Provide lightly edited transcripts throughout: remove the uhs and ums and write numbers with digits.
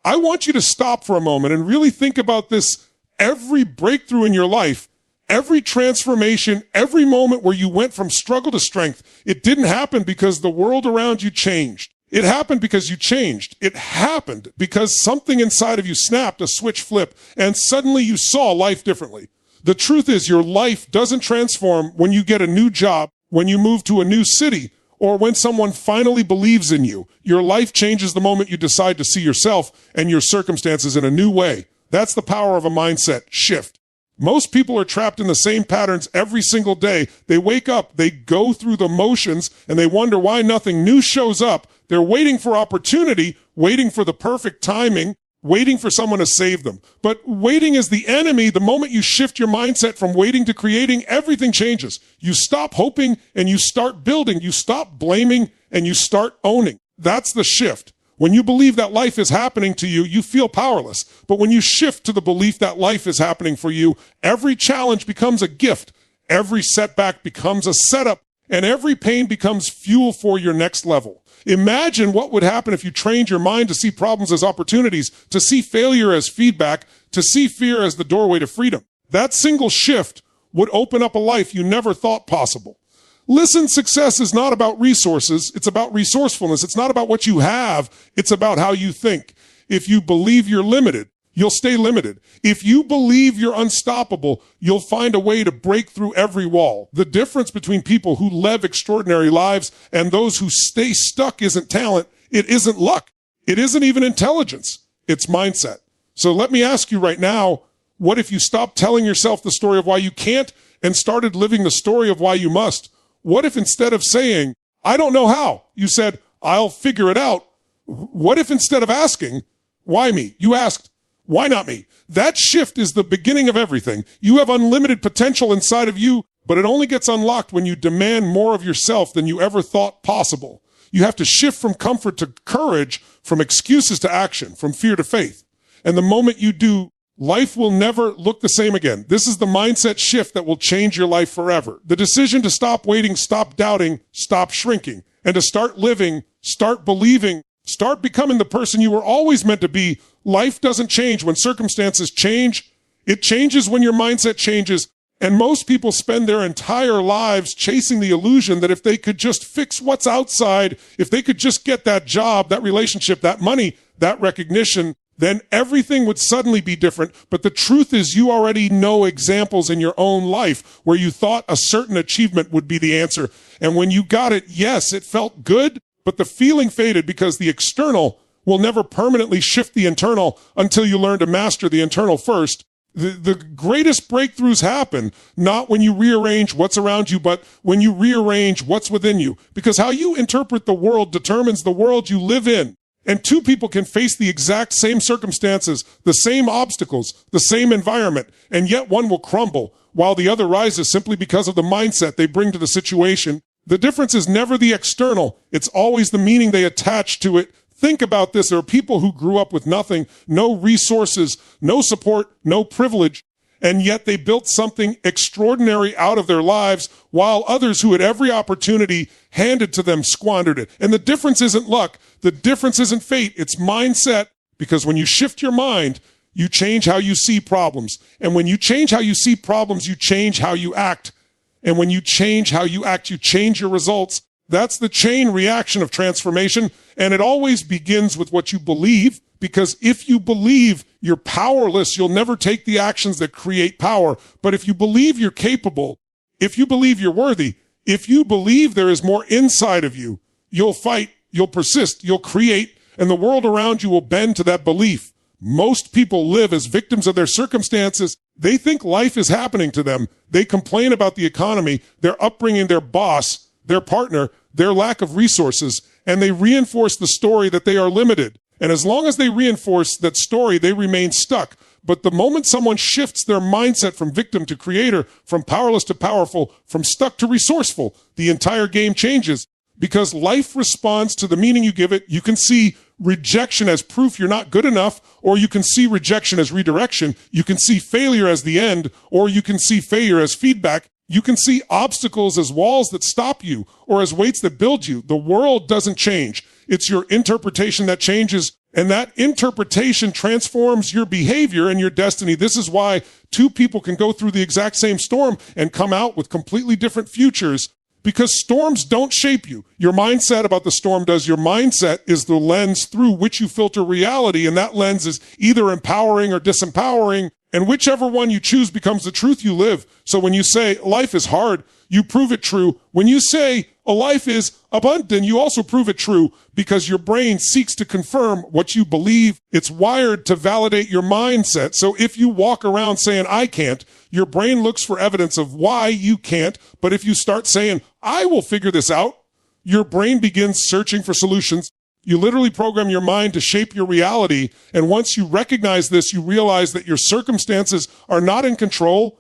I want you to stop for a moment and really think about this. Every breakthrough in your life, every transformation, every moment where you went from struggle to strength, it didn't happen because the world around you changed. It happened because you changed. It happened because something inside of you snapped, a switch flipped, and suddenly you saw life differently. The truth is your life doesn't transform when you get a new job, when you move to a new city, or when someone finally believes in you. Your life changes the moment you decide to see yourself and your circumstances in a new way. That's the power of a mindset shift. Most people are trapped in the same patterns every single day. They wake up, they go through the motions, and they wonder why nothing new shows up. They're waiting for opportunity, waiting for the perfect timing, waiting for someone to save them. But waiting is the enemy. The moment you shift your mindset from waiting to creating, everything changes. You stop hoping and you start building. You stop blaming and you start owning. That's the shift. When you believe that life is happening to you, you feel powerless. But when you shift to the belief that life is happening for you, every challenge becomes a gift. Every setback becomes a setup, and every pain becomes fuel for your next level. Imagine what would happen if you trained your mind to see problems as opportunities, to see failure as feedback, to see fear as the doorway to freedom. That single shift would open up a life you never thought possible. Listen, success is not about resources. It's about resourcefulness. It's not about what you have. It's about how you think. If you believe you're limited, you'll stay limited. If you believe you're unstoppable, you'll find a way to break through every wall. The difference between people who live extraordinary lives and those who stay stuck isn't talent. It isn't luck. It isn't even intelligence. It's mindset. So let me ask you right now, what if you stopped telling yourself the story of why you can't and started living the story of why you must? What if instead of saying, I don't know how, you said, I'll figure it out? What if instead of asking, why me? You asked, why not me? That shift is the beginning of everything. You have unlimited potential inside of you, but it only gets unlocked when you demand more of yourself than you ever thought possible. You have to shift from comfort to courage, from excuses to action, from fear to faith. And the moment you do, life will never look the same again. This is the mindset shift that will change your life forever. The decision to stop waiting, stop doubting, stop shrinking, and to start living, start believing, start becoming the person you were always meant to be. Life doesn't change when circumstances change. It changes when your mindset changes. And most people spend their entire lives chasing the illusion that if they could just fix what's outside, if they could just get that job, that relationship, that money, that recognition, then everything would suddenly be different. But the truth is you already know examples in your own life where you thought a certain achievement would be the answer. And when you got it, yes, it felt good, but the feeling faded because the external will never permanently shift the internal until you learn to master the internal first. The greatest breakthroughs happen not when you rearrange what's around you, but when you rearrange what's within you. Because how you interpret the world determines the world you live in. And two people can face the exact same circumstances, the same obstacles, the same environment, and yet one will crumble while the other rises simply because of the mindset they bring to the situation. The difference is never the external. It's always the meaning they attach to it. Think about this. There are people who grew up with nothing, no resources, no support, no privilege, and yet they built something extraordinary out of their lives, while others who had every opportunity handed to them squandered it. And the difference isn't luck. The difference isn't fate. It's mindset, because when you shift your mind, you change how you see problems. And when you change how you see problems, you change how you act. And when you change how you act, you change your results. That's the chain reaction of transformation. And it always begins with what you believe, because if you believe you're powerless, you'll never take the actions that create power. But if you believe you're capable, if you believe you're worthy, if you believe there is more inside of you, you'll fight, you'll persist, you'll create, and the world around you will bend to that belief. Most people live as victims of their circumstances. They think life is happening to them. They complain about the economy, their upbringing, their boss, their partner, their lack of resources, and they reinforce the story that they are limited. And as long as they reinforce that story, they remain stuck. But the moment someone shifts their mindset from victim to creator, from powerless to powerful, from stuck to resourceful, the entire game changes. Because life responds to the meaning you give it. You can see rejection as proof you're not good enough, or you can see rejection as redirection. You can see failure as the end, or you can see failure as feedback. You can see obstacles as walls that stop you, or as weights that build you. The world doesn't change. It's your interpretation that changes. And that interpretation transforms your behavior and your destiny. This is why two people can go through the exact same storm and come out with completely different futures, because storms don't shape you. Your mindset about the storm does. Your mindset is the lens through which you filter reality, and that lens is either empowering or disempowering, and whichever one you choose becomes the truth you live. So when you say life is hard, you prove it true. When you say a life is abundant, you also prove it true, because your brain seeks to confirm what you believe. It's wired to validate your mindset. So if you walk around saying, I can't, your brain looks for evidence of why you can't. But if you start saying, I will figure this out, your brain begins searching for solutions. You literally program your mind to shape your reality. And once you recognize this, you realize that your circumstances are not in control.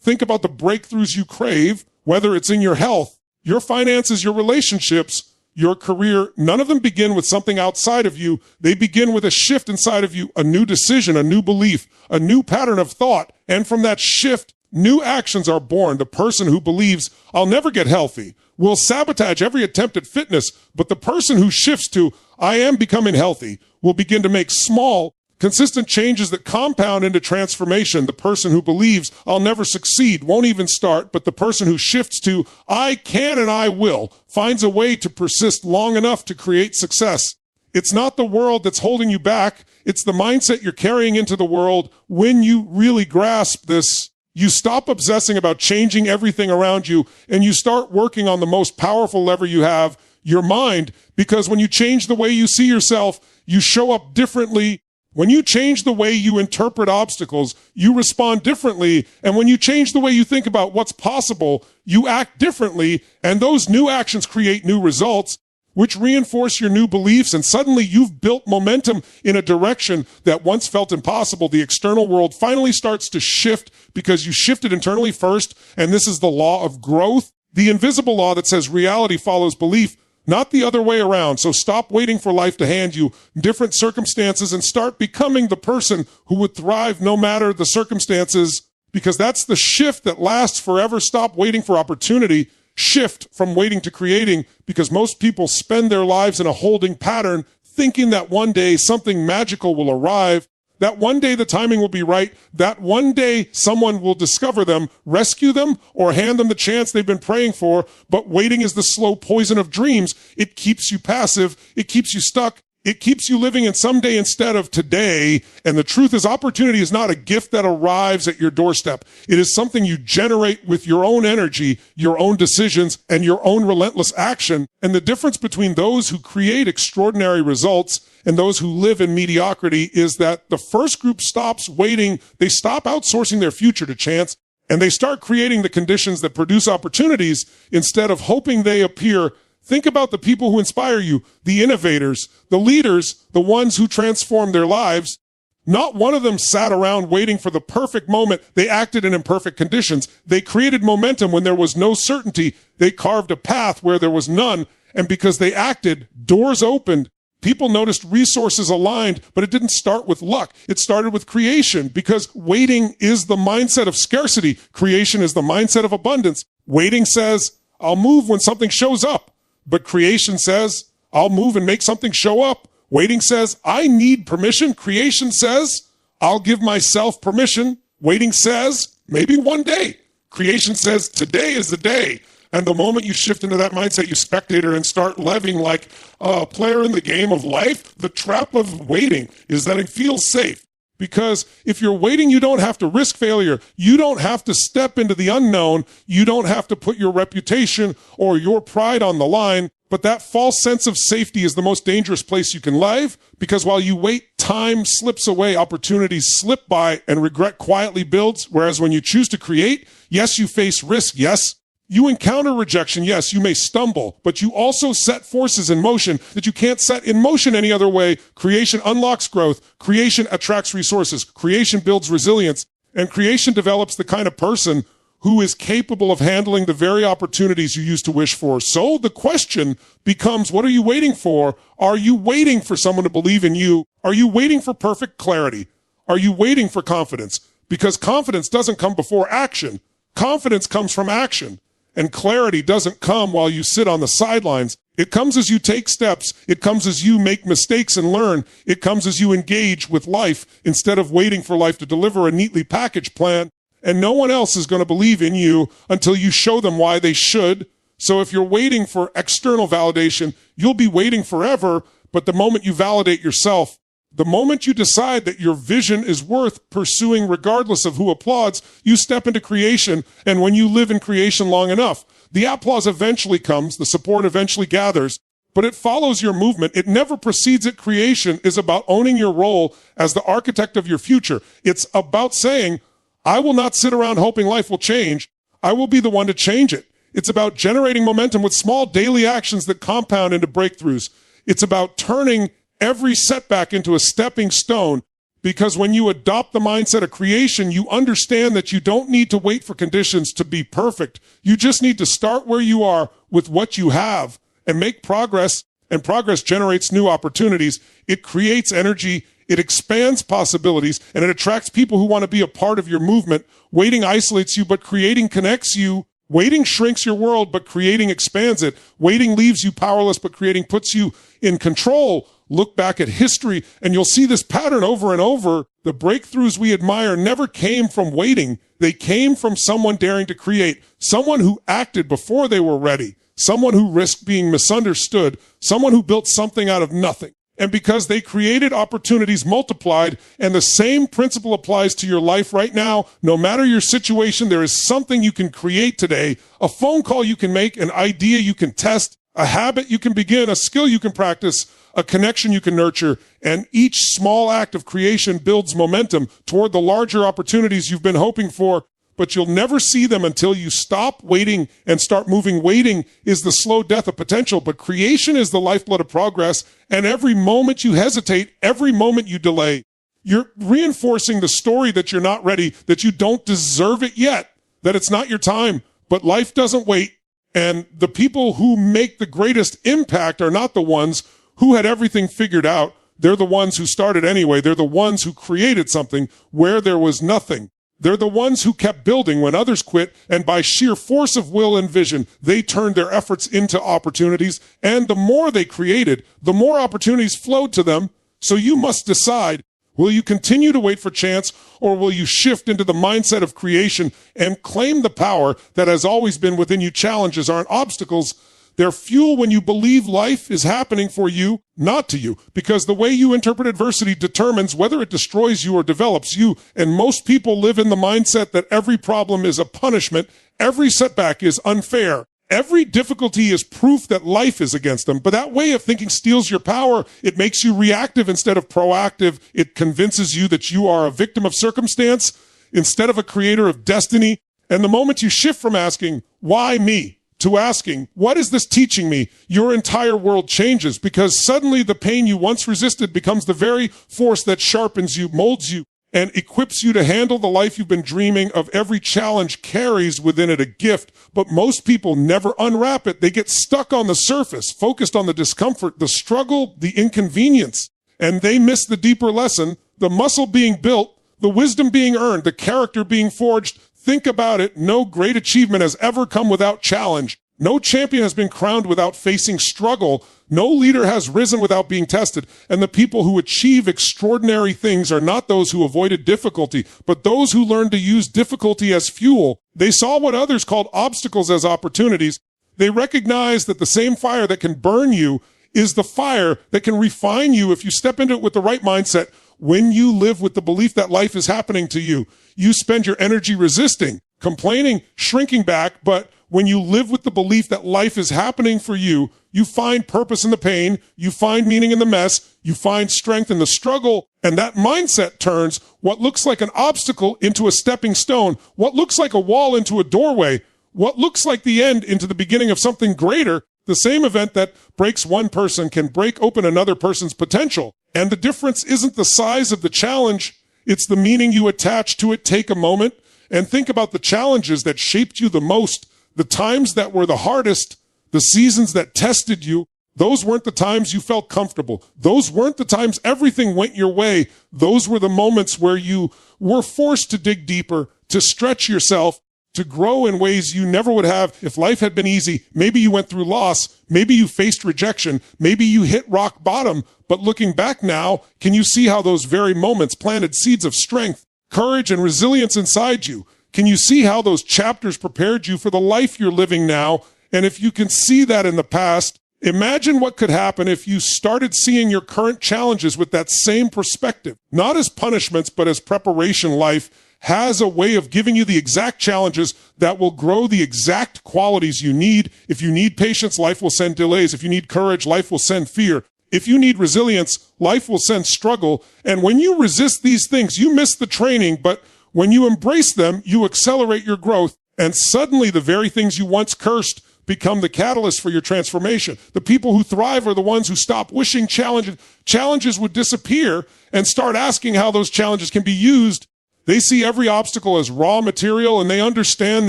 Think about the breakthroughs you crave, whether it's in your health, your finances, your relationships, your career. None of them begin with something outside of you. They begin with a shift inside of you, a new decision, a new belief, a new pattern of thought. And from that shift, new actions are born. The person who believes, I'll never get healthy, will sabotage every attempt at fitness. But the person who shifts to, I am becoming healthy, will begin to make small, consistent changes that compound into transformation. The person who believes, I'll never succeed, won't even start. But the person who shifts to, I can and I will, finds a way to persist long enough to create success. It's not the world that's holding you back. It's the mindset you're carrying into the world. When you really grasp this, you stop obsessing about changing everything around you, and you start working on the most powerful lever you have, your mind. Because when you change the way you see yourself, you show up differently. When you change the way you interpret obstacles, you respond differently. And when you change the way you think about what's possible, you act differently. And those new actions create new results, which reinforce your new beliefs. And suddenly you've built momentum in a direction that once felt impossible. The external world finally starts to shift because you shifted internally first. And this is the law of growth, the invisible law that says reality follows belief, not the other way around. So stop waiting for life to hand you different circumstances and start becoming the person who would thrive no matter the circumstances, because that's the shift that lasts forever. Stop waiting for opportunity. Shift from waiting to creating, because most people spend their lives in a holding pattern, thinking that one day something magical will arrive, that one day the timing will be right, that one day someone will discover them, rescue them, or hand them the chance they've been praying for. But waiting is the slow poison of dreams. It keeps you passive. It keeps you stuck. It keeps you living in someday instead of today. And the truth is, opportunity is not a gift that arrives at your doorstep. It is something you generate with your own energy, your own decisions, and your own relentless action. And the difference between those who create extraordinary results and those who live in mediocrity is that the first group stops waiting. They stop outsourcing their future to chance, and they start creating the conditions that produce opportunities instead of hoping they appear. Think about the people who inspire you, the innovators, the leaders, the ones who transform their lives. Not one of them sat around waiting for the perfect moment. They acted in imperfect conditions. They created momentum when there was no certainty. They carved a path where there was none. And because they acted, doors opened. People noticed resources aligned, but it didn't start with luck. It started with creation, because waiting is the mindset of scarcity. Creation is the mindset of abundance. Waiting says, I'll move when something shows up. But creation says, I'll move and make something show up. Waiting says, I need permission. Creation says, I'll give myself permission. Waiting says, maybe one day. Creation says, today is the day. And the moment you shift into that mindset, you spectator and start living like a player in the game of life. The trap of waiting is that it feels safe. Because if you're waiting, you don't have to risk failure. You don't have to step into the unknown. You don't have to put your reputation or your pride on the line. But that false sense of safety is the most dangerous place you can live, because while you wait, time slips away, opportunities slip by, and regret quietly builds. Whereas when you choose to create, yes, you face risk. Yes, you encounter rejection. Yes, you may stumble, but you also set forces in motion that you can't set in motion any other way. Creation unlocks growth. Creation attracts resources. Creation builds resilience. And creation develops the kind of person who is capable of handling the very opportunities you used to wish for. So the question becomes, what are you waiting for? Are you waiting for someone to believe in you? Are you waiting for perfect clarity? Are you waiting for confidence? Because confidence doesn't come before action. Confidence comes from action. And clarity doesn't come while you sit on the sidelines. It comes as you take steps. It comes as you make mistakes and learn. It comes as you engage with life instead of waiting for life to deliver a neatly packaged plan. And no one else is going to believe in you until you show them why they should. So if you're waiting for external validation, you'll be waiting forever. But the moment you validate yourself, the moment you decide that your vision is worth pursuing regardless of who applauds, you step into creation. And when you live in creation long enough, the applause eventually comes, the support eventually gathers, but it follows your movement. It never precedes it. Creation is about owning your role as the architect of your future. It's about saying, I will not sit around hoping life will change. I will be the one to change it. It's about generating momentum with small daily actions that compound into breakthroughs. It's about turning every setback into a stepping stone, because when you adopt the mindset of creation, you understand that you don't need to wait for conditions to be perfect. You just need to start where you are with what you have and make progress, and progress generates new opportunities. It creates energy, it expands possibilities, and it attracts people who want to be a part of your movement. Waiting isolates you, but creating connects you. Waiting shrinks your world, but creating expands it. Waiting leaves you powerless, but creating puts you in control. Look back at history, and you'll see this pattern over and over. The breakthroughs we admire never came from waiting. They came from someone daring to create, someone who acted before they were ready, someone who risked being misunderstood, someone who built something out of nothing. And because they created, opportunities multiplied, and the same principle applies to your life right now. No matter your situation, there is something you can create today, a phone call you can make, an idea you can test, a habit you can begin, a skill you can practice, a connection you can nurture, and each small act of creation builds momentum toward the larger opportunities you've been hoping for, but you'll never see them until you stop waiting and start moving. Waiting is the slow death of potential, but creation is the lifeblood of progress, and every moment you hesitate, every moment you delay, you're reinforcing the story that you're not ready, that you don't deserve it yet, that it's not your time. But life doesn't wait, and the people who make the greatest impact are not the ones who had everything figured out. They're the ones who started anyway. They're the ones who created something where there was nothing. They're the ones who kept building when others quit, and by sheer force of will and vision, they turned their efforts into opportunities, and the more they created, the more opportunities flowed to them. So you must decide, will you continue to wait for chance, or will you shift into the mindset of creation and claim the power that has always been within you? Challenges aren't obstacles. They're fuel when you believe life is happening for you, not to you, because the way you interpret adversity determines whether it destroys you or develops you. And most people live in the mindset that every problem is a punishment. Every setback is unfair. Every difficulty is proof that life is against them. But that way of thinking steals your power. It makes you reactive instead of proactive. It convinces you that you are a victim of circumstance instead of a creator of destiny. And the moment you shift from asking, why me, to asking, what is this teaching me? Your entire world changes, because suddenly the pain you once resisted becomes the very force that sharpens you, molds you, and equips you to handle the life you've been dreaming of. Every challenge carries within it a gift, but most people never unwrap it. They get stuck on the surface, focused on the discomfort, the struggle, the inconvenience, and they miss the deeper lesson, the muscle being built, the wisdom being earned, the character being forged. Think about it. No great achievement has ever come without challenge. No champion has been crowned without facing struggle. No leader has risen without being tested. And the people who achieve extraordinary things are not those who avoided difficulty, but those who learned to use difficulty as fuel. They saw what others called obstacles as opportunities. They recognized that the same fire that can burn you is the fire that can refine you if you step into it with the right mindset. When you live with the belief that life is happening to you, you spend your energy resisting, complaining, shrinking back. But when you live with the belief that life is happening for you, you find purpose in the pain, you find meaning in the mess, you find strength in the struggle, and that mindset turns what looks like an obstacle into a stepping stone, what looks like a wall into a doorway, what looks like the end into the beginning of something greater. The same event that breaks one person can break open another person's potential. And the difference isn't the size of the challenge, it's the meaning you attach to it. Take a moment and think about the challenges that shaped you the most, the times that were the hardest, the seasons that tested you. Those weren't the times you felt comfortable. Those weren't the times everything went your way. Those were the moments where you were forced to dig deeper, to stretch yourself, to grow in ways you never would have if life had been easy. Maybe you went through loss. Maybe you faced rejection. Maybe you hit rock bottom. But looking back now, can you see how those very moments planted seeds of strength, courage, and resilience inside you? Can you see how those chapters prepared you for the life you're living now? And if you can see that in the past, imagine what could happen if you started seeing your current challenges with that same perspective, not as punishments, but as preparation. Life has a way of giving you the exact challenges that will grow the exact qualities you need. If you need patience, life will send delays. If you need courage, life will send fear. If you need resilience, life will send struggle. And when you resist these things, you miss the training, but when you embrace them, you accelerate your growth. And suddenly the very things you once cursed become the catalyst for your transformation. The people who thrive are the ones who stop wishing challenges would disappear and start asking how those challenges can be used. They see every obstacle as raw material, and they understand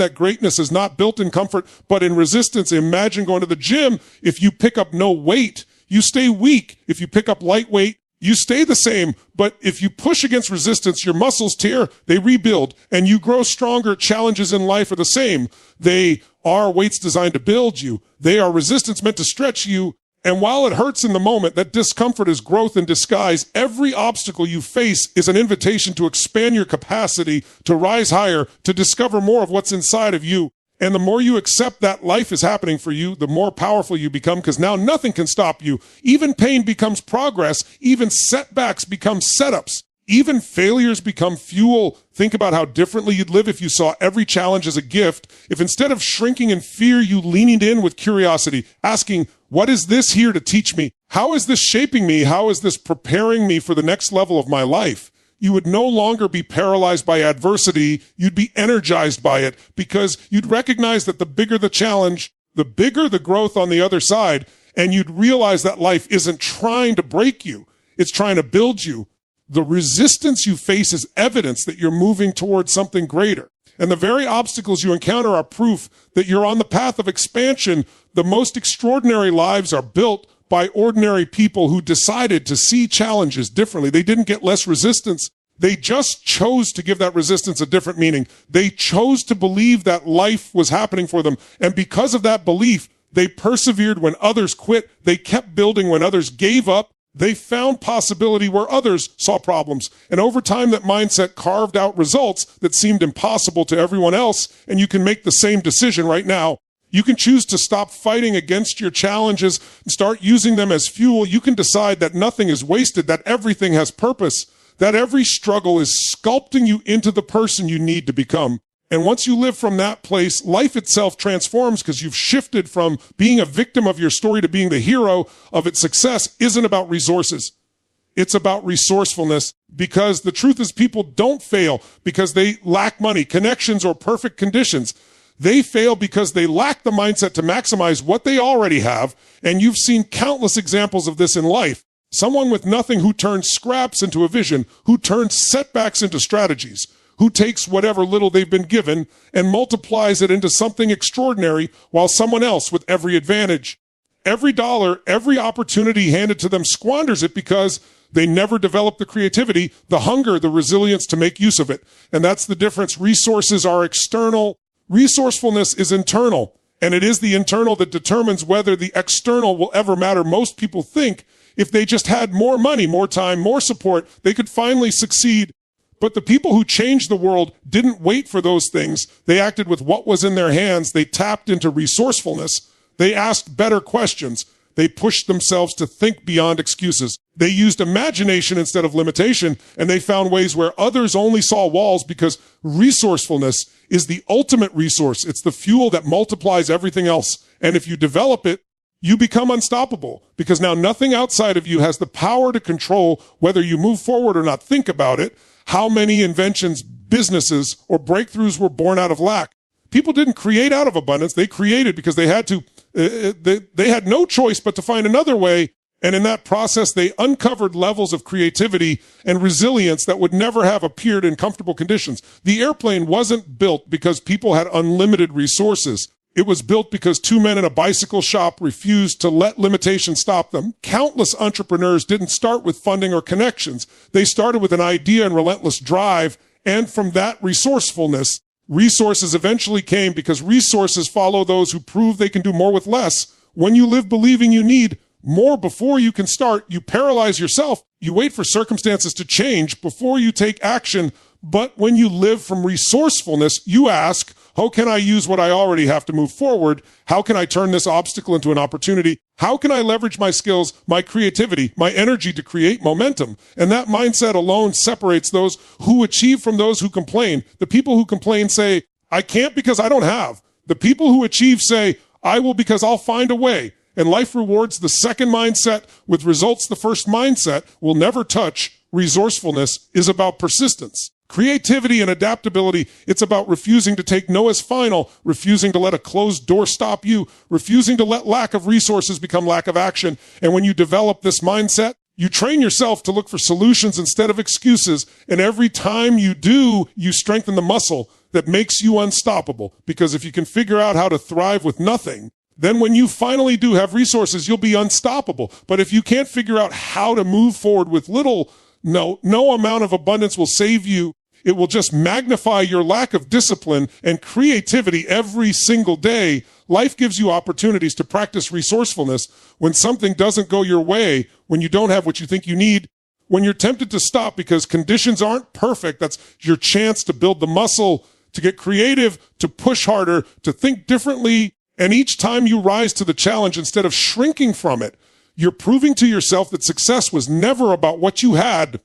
that greatness is not built in comfort, but in resistance. Imagine going to the gym. If you pick up no weight, you stay weak. If you pick up light weight, you stay the same. But if you push against resistance, your muscles tear, they rebuild, and you grow stronger. Challenges in life are the same. They are weights designed to build you. They are resistance meant to stretch you. And while it hurts in the moment, that discomfort is growth in disguise. Every obstacle you face is an invitation to expand your capacity, to rise higher, to discover more of what's inside of you. And the more you accept that life is happening for you, the more powerful you become, because now nothing can stop you. Even pain becomes progress. Even setbacks become setups. Even failures become fuel. Think about how differently you'd live if you saw every challenge as a gift. If instead of shrinking in fear, you leaned in with curiosity, asking, what is this here to teach me? How is this shaping me? How is this preparing me for the next level of my life? You would no longer be paralyzed by adversity. You'd be energized by it, because you'd recognize that the bigger the challenge, the bigger the growth on the other side. And you'd realize that life isn't trying to break you. It's trying to build you. The resistance you face is evidence that you're moving towards something greater. And the very obstacles you encounter are proof that you're on the path of expansion. The most extraordinary lives are built by ordinary people who decided to see challenges differently. They didn't get less resistance. They just chose to give that resistance a different meaning. They chose to believe that life was happening for them. And because of that belief, they persevered when others quit. They kept building when others gave up. They found possibility where others saw problems. And over time, that mindset carved out results that seemed impossible to everyone else. And you can make the same decision right now. You can choose to stop fighting against your challenges and start using them as fuel. You can decide that nothing is wasted, that everything has purpose, that every struggle is sculpting you into the person you need to become. And once you live from that place, life itself transforms, because you've shifted from being a victim of your story to being the hero of its success. Isn't about resources. It's about resourcefulness, because the truth is people don't fail because they lack money, connections, or perfect conditions. They fail because they lack the mindset to maximize what they already have. And you've seen countless examples of this in life. Someone with nothing who turns scraps into a vision, who turns setbacks into strategies, who takes whatever little they've been given and multiplies it into something extraordinary, while someone else with every advantage, every dollar, every opportunity handed to them squanders it because they never develop the creativity, the hunger, the resilience to make use of it. And that's the difference. Resources are external. Resourcefulness is internal. And it is the internal that determines whether the external will ever matter. Most people think if they just had more money, more time, more support, they could finally succeed. But the people who changed the world didn't wait for those things. They acted with what was in their hands. They tapped into resourcefulness. They asked better questions. They pushed themselves to think beyond excuses. They used imagination instead of limitation, and they found ways where others only saw walls, because resourcefulness is the ultimate resource. It's the fuel that multiplies everything else. And if you develop it, you become unstoppable, because now nothing outside of you has the power to control whether you move forward or not. Think about it. How many inventions, businesses, or breakthroughs were born out of lack? People didn't create out of abundance. They created because they had to. They had no choice but to find another way. And in that process, they uncovered levels of creativity and resilience that would never have appeared in comfortable conditions. The airplane wasn't built because people had unlimited resources. It was built because two men in a bicycle shop refused to let limitations stop them. Countless entrepreneurs didn't start with funding or connections. They started with an idea and relentless drive. And from that resourcefulness, Resources eventually came because resources follow those who prove they can do more with less. When you live believing you need more before you can start, you paralyze yourself. You wait for circumstances to change before you take action. But when you live from resourcefulness, you ask, how can I use what I already have to move forward? How can I turn this obstacle into an opportunity? How can I leverage my skills, my creativity, my energy to create momentum? And that mindset alone separates those who achieve from those who complain. The people who complain say, I can't because I don't have. The people who achieve say, I will because I'll find a way. And life rewards the second mindset with results the first mindset will never touch. Resourcefulness is about persistence. Creativity and adaptability, it's about refusing to take no as final, refusing to let a closed door stop you, refusing to let lack of resources become lack of action. And when you develop this mindset, you train yourself to look for solutions instead of excuses. And every time you do, you strengthen the muscle that makes you unstoppable. Because if you can figure out how to thrive with nothing, then when you finally do have resources, you'll be unstoppable. But if you can't figure out how to move forward with little, no amount of abundance will save you. It will just magnify your lack of discipline and creativity every single day. Life gives you opportunities to practice resourcefulness when something doesn't go your way, when you don't have what you think you need, when you're tempted to stop because conditions aren't perfect. That's your chance to build the muscle, to get creative, to push harder, to think differently. And each time you rise to the challenge instead of shrinking from it, you're proving to yourself that success was never about what you had.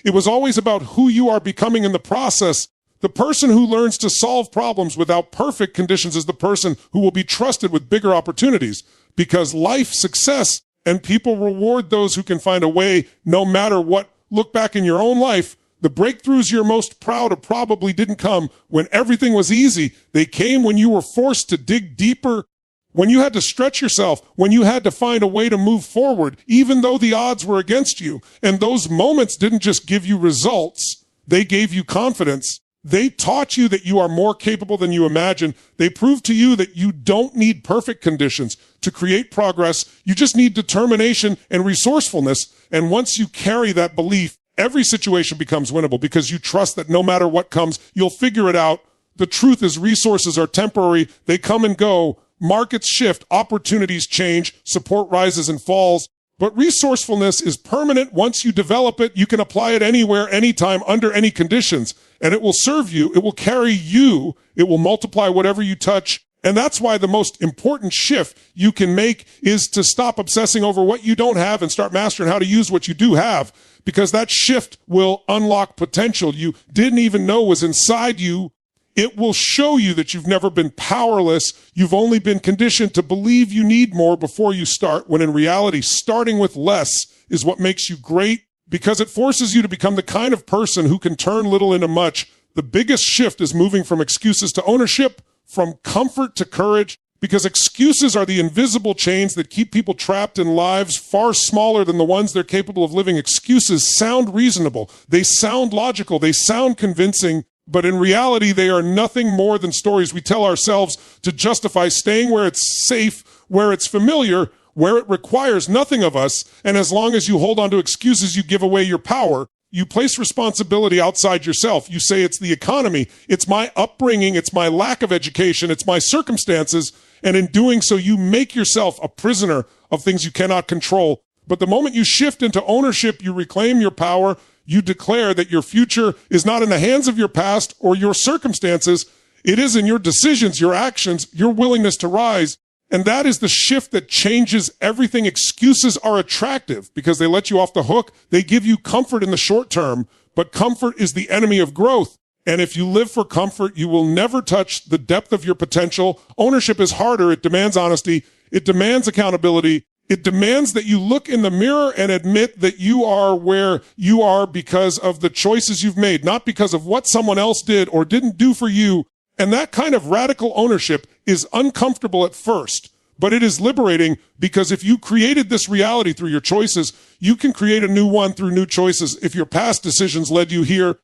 It was always about who you are becoming in the process. The person who learns to solve problems without perfect conditions is the person who will be trusted with bigger opportunities, because life, success, and people reward those who can find a way no matter what. Look back in your own life. The breakthroughs you're most proud of probably didn't come when everything was easy. They came when you were forced to dig deeper, when you had to stretch yourself, when you had to find a way to move forward, even though the odds were against you. And those moments didn't just give you results. They gave you confidence. They taught you that you are more capable than you imagine. They proved to you that you don't need perfect conditions to create progress. You just need determination and resourcefulness. And once you carry that belief, every situation becomes winnable because you trust that no matter what comes, you'll figure it out. The truth is resources are temporary. They come and go. Markets shift, opportunities change, support rises and falls. But resourcefulness is permanent. Once you develop it, you can apply it anywhere, anytime, under any conditions. And it will serve you. It will carry you. It will multiply whatever you touch. And that's why the most important shift you can make is to stop obsessing over what you don't have and start mastering how to use what you do have. Because that shift will unlock potential you didn't even know was inside you. It will show you that you've never been powerless. You've only been conditioned to believe you need more before you start, when in reality, starting with less is what makes you great, because it forces you to become the kind of person who can turn little into much. The biggest shift is moving from excuses to ownership, from comfort to courage, because excuses are the invisible chains that keep people trapped in lives far smaller than the ones they're capable of living. Excuses sound reasonable. They sound logical. They sound convincing. But in reality, they are nothing more than stories we tell ourselves to justify staying where it's safe, where it's familiar, where it requires nothing of us. And as long as you hold on to excuses, you give away your power. You place responsibility outside yourself. You say it's the economy, it's my upbringing, it's my lack of education, it's my circumstances. And in doing so, you make yourself a prisoner of things you cannot control. But the moment you shift into ownership, you reclaim your power. You declare that your future is not in the hands of your past or your circumstances. It is in your decisions, your actions, your willingness to rise. And that is the shift that changes everything. Excuses are attractive because they let you off the hook. They give you comfort in the short term, but comfort is the enemy of growth. And if you live for comfort, you will never touch the depth of your potential. Ownership is harder. It demands honesty. It demands accountability. It demands that you look in the mirror and admit that you are where you are because of the choices you've made, not because of what someone else did or didn't do for you. And that kind of radical ownership is uncomfortable at first, but it is liberating, because if you created this reality through your choices, you can create a new one through new choices. If your past decisions led you here,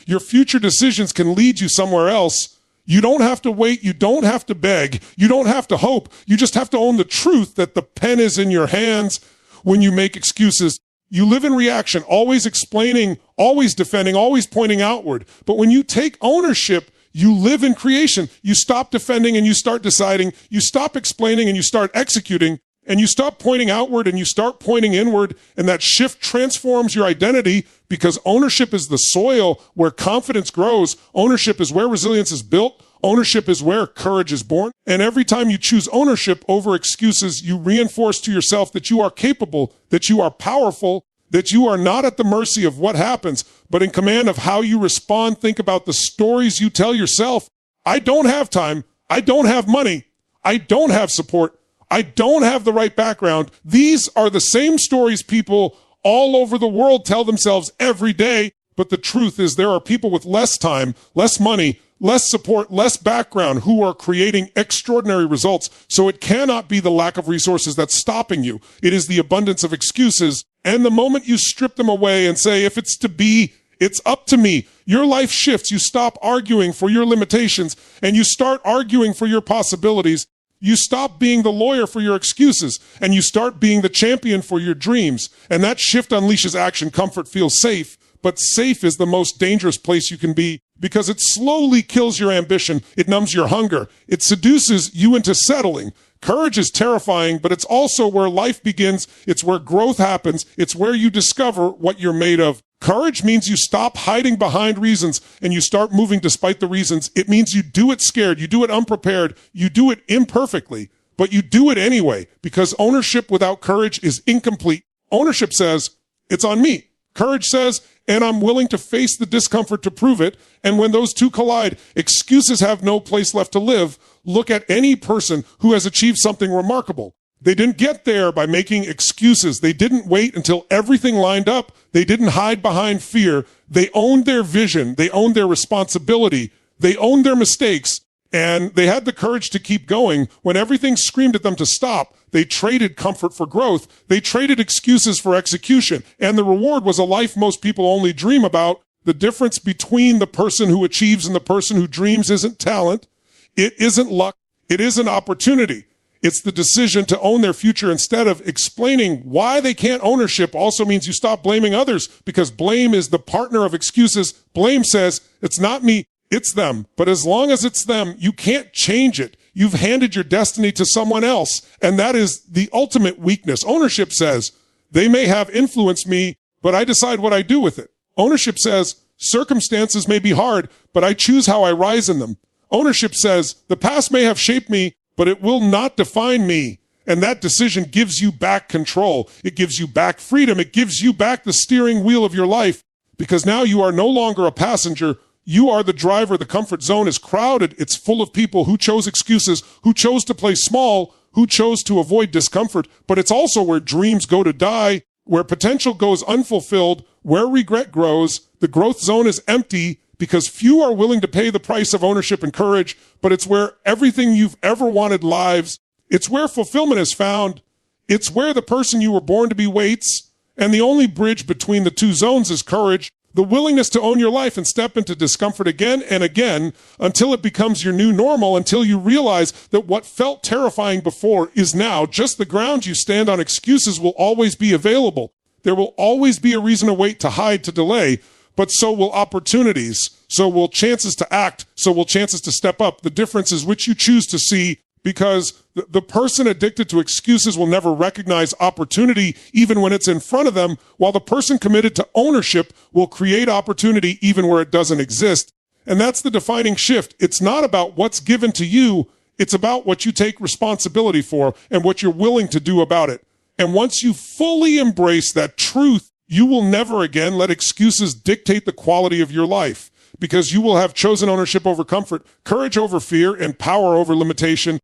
your future decisions can lead you somewhere else. You don't have to wait. You don't have to beg. You don't have to hope. You just have to own the truth that the pen is in your hands. When you make excuses, you live in reaction, always explaining, always defending, always pointing outward. But when you take ownership, You live in creation. You stop defending and you start deciding. You stop explaining and you start executing. And you stop pointing outward and you start pointing inward. And that shift transforms your identity, because ownership is the soil where confidence grows. Ownership is where resilience is built. Ownership is where courage is born. And every time you choose ownership over excuses, you reinforce to yourself that you are capable, that you are powerful, that you are not at the mercy of what happens, but in command of how you respond. Think about the stories you tell yourself. I don't have time. I don't have money. I don't have support. I don't have the right background. These are the same stories people all over the world tell themselves every day. But the truth is, there are people with less time, less money, less support, less background who are creating extraordinary results. So it cannot be the lack of resources that's stopping you. It is the abundance of excuses. And the moment you strip them away and say, if it's to be, it's up to me, your life shifts. You stop arguing for your limitations and you start arguing for your possibilities. You stop being the lawyer for your excuses and you start being the champion for your dreams. And that shift unleashes action. Comfort feels safe, but safe is the most dangerous place you can be, because it slowly kills your ambition. It numbs your hunger. It seduces you into settling. Courage is terrifying, but it's also where life begins. It's where growth happens. It's where you discover what you're made of. Courage means you stop hiding behind reasons and you start moving despite the reasons. It means you do it scared, you do it unprepared, you do it imperfectly, but you do it anyway, because ownership without courage is incomplete. Ownership says, it's on me. Courage says, and I'm willing to face the discomfort to prove it. And when those two collide, excuses have no place left to live. Look at any person who has achieved something remarkable. They didn't get there by making excuses. They didn't wait until everything lined up. They didn't hide behind fear. They owned their vision. They owned their responsibility. They owned their mistakes. And they had the courage to keep going when everything screamed at them to stop. They traded comfort for growth. They traded excuses for execution. And the reward was a life most people only dream about. The difference between the person who achieves and the person who dreams isn't talent. It isn't luck. It isn't opportunity. It's the decision to own their future. Instead of explaining why they can't ownership also means you stop blaming others, because blame is the partner of excuses. Blame says, it's not me, it's them. But as long as it's them, you can't change it. You've handed your destiny to someone else. And that is the ultimate weakness. Ownership says, they may have influenced me, but I decide what I do with it. Ownership says, circumstances may be hard, but I choose how I rise in them. Ownership says, the past may have shaped me, but it will not define me. And that decision gives you back control. It gives you back freedom. It gives you back the steering wheel of your life, because now you are no longer a passenger. You are the driver. The comfort zone is crowded. It's full of people who chose excuses, who chose to play small, who chose to avoid discomfort. But it's also where dreams go to die, where potential goes unfulfilled, where regret grows. The growth zone is empty, because few are willing to pay the price of ownership and courage, but it's where everything you've ever wanted lives. It's where fulfillment is found. It's where the person you were born to be waits. And the only bridge between the two zones is courage, the willingness to own your life and step into discomfort again and again until it becomes your new normal, until you realize that what felt terrifying before is now just the ground you stand on. Excuses will always be available. There will always be a reason to wait, to hide, to delay. But so will opportunities, so will chances to act, so will chances to step up. The difference is which you choose to see, because the person addicted to excuses will never recognize opportunity even when it's in front of them, while the person committed to ownership will create opportunity even where it doesn't exist. And that's the defining shift. It's not about what's given to you. It's about what you take responsibility for and what you're willing to do about it. And once you fully embrace that truth, you will never again let excuses dictate the quality of your life, because you will have chosen ownership over comfort, courage over fear, and power over limitation.